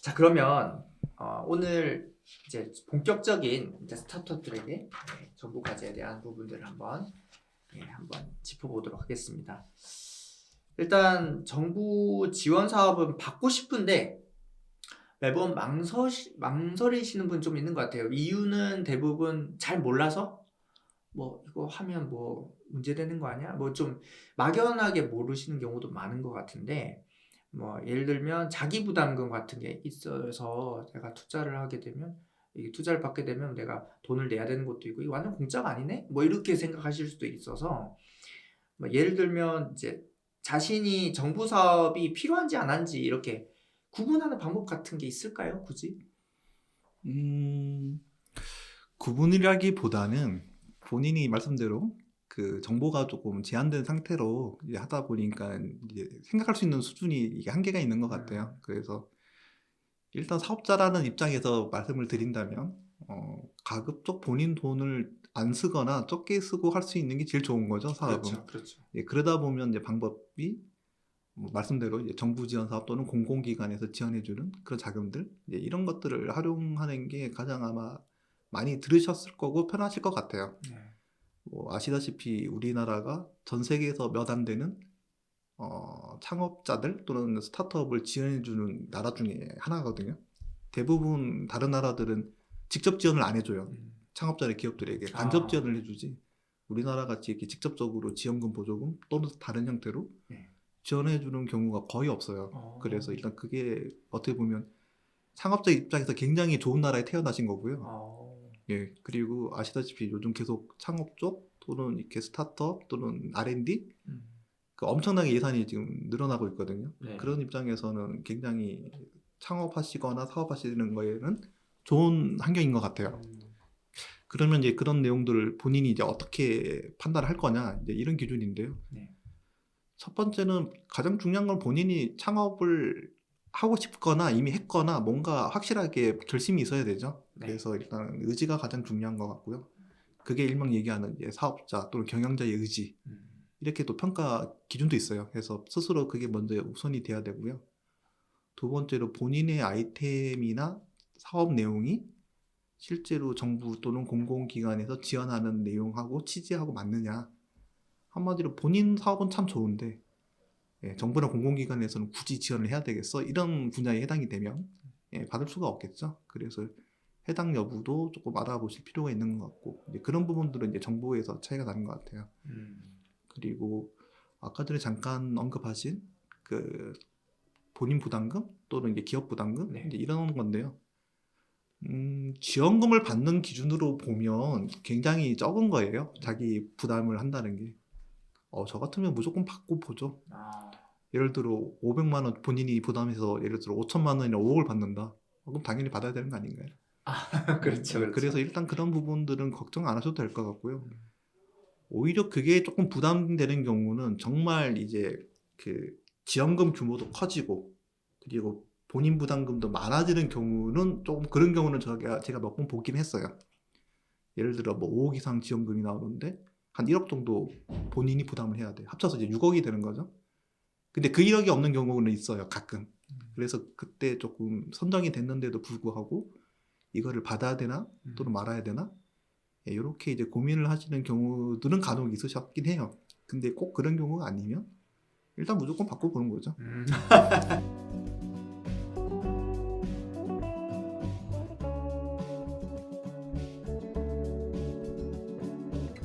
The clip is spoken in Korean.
자, 그러면 오늘 이제 본격적인 이제 스타트업들에게 정보 과제에 대한 부분들을 한번 짚어보도록 하겠습니다. 일단 정부 지원 사업은 받고 싶은데 매번 망설이시는 분 좀 있는 것 같아요. 이유는 대부분 잘 몰라서 뭐 이거 하면 뭐 문제되는 거 아니야? 뭐 좀 막연하게 모르시는 경우도 많은 것 같은데, 뭐 예를 들면 자기 부담금 같은 게 있어서 내가 투자를 하게 되면, 이게 투자를 받게 되면 내가 돈을 내야 되는 것도 있고 이거 완전 공짜가 아니네? 뭐 이렇게 생각하실 수도 있어서, 뭐 예를 들면 이제 자신이 정부 사업이 필요한지 안 한지 이렇게 구분하는 방법 같은 게 있을까요? 굳이? 음, 구분이라기보다는 본인이 말씀대로 그 정보가 조금 제한된 상태로 이제 하다 보니까 이제 생각할 수 있는 수준이 이게 한계가 있는 것 같아요. 그래서 일단 사업자라는 입장에서 말씀을 드린다면 가급적 본인 돈을 안 쓰거나 적게 쓰고 할 수 있는 게 제일 좋은 거죠, 사업은. 그렇죠, 그렇죠. 예, 그러다 보면 이제 방법이 뭐 말씀대로 이제 정부 지원 사업 또는 공공기관에서 지원해주는 그런 자금들, 이제 이런 것들을 활용하는 게 가장 아마 많이 들으셨을 거고 편하실 것 같아요. 네. 뭐 아시다시피 우리나라가 전 세계에서 몇 안 되는 창업자들 또는 스타트업을 지원해주는 나라 중에 하나거든요. 대부분 다른 나라들은 직접 지원을 안 해줘요. 창업자의 기업들에게 간접 지원을 해주지, 우리나라 같이 이렇게 직접적으로 지원금, 보조금 또는 다른 형태로 네. 지원해주는 경우가 거의 없어요. 어. 그래서 일단 그게 어떻게 보면 창업자 입장에서 굉장히 좋은 나라에 태어나신 거고요. 어. 예, 그리고 아시다시피 요즘 계속 창업 쪽 또는 이렇게 스타트업 또는 R&D 그 엄청나게 예산이 지금 늘어나고 있거든요. 네. 그런 입장에서는 굉장히 창업하시거나 사업하시는 거에는 좋은 환경인 것 같아요. 그러면 이제 그런 내용들을 본인이 이제 어떻게 판단을 할 거냐, 이제 이런 기준인데요. 네. 첫 번째는 가장 중요한 건 본인이 창업을 하고 싶거나 이미 했거나 뭔가 확실하게 결심이 있어야 되죠. 네. 그래서 일단 의지가 가장 중요한 것 같고요. 그게 일명 얘기하는 이제 사업자 또는 경영자의 의지, 이렇게 또 평가 기준도 있어요. 그래서 스스로 그게 먼저 우선이 돼야 되고요. 두 번째로 본인의 아이템이나 사업 내용이 실제로 정부 또는 공공기관에서 지원하는 내용하고 취지하고 맞느냐. 한마디로 본인 사업은 참 좋은데 정부나 공공기관에서는 굳이 지원을 해야 되겠어? 이런 분야에 해당이 되면 받을 수가 없겠죠. 그래서 해당 여부도 조금 알아보실 필요가 있는 것 같고, 이제 그런 부분들은 이제 정보에서 차이가 나는 것 같아요. 그리고 아까 전에 잠깐 언급하신 그 본인 부담금 또는 이제 기업 부담금, 네. 이제 이런 건데요. 지원금을 받는 기준으로 보면 굉장히 적은 거예요. 자기 부담을 한다는 게. 저 같으면 무조건 받고 보죠. 예를 들어 500만 원 본인이 부담해서 예를 들어 5천만 원이나 5억을 받는다. 그럼 당연히 받아야 되는 거 아닌가요? 그렇죠, 그렇죠. 그래서 일단 그런 부분들은 걱정 안 하셔도 될 것 같고요. 오히려 그게 조금 부담되는 경우는 정말 이제 그 지원금 규모도 커지고 그리고 본인 부담금도 많아지는 경우는 조금, 그런 경우는 제가 몇 번 보긴 했어요. 예를 들어 뭐 5억 이상 지원금이 나오는데 한 1억 정도 본인이 부담을 해야 돼. 합쳐서 이제 6억이 되는 거죠. 근데 그 1억이 없는 경우는 있어요, 가끔. 그래서 그때 조금 선정이 됐는데도 불구하고 이거를 받아야 되나 또는 말아야 되나, 이렇게 이제 고민을 하시는 경우들은 간혹 있으셨긴 해요. 근데 꼭 그런 경우가 아니면 일단 무조건 받고 보는 거죠.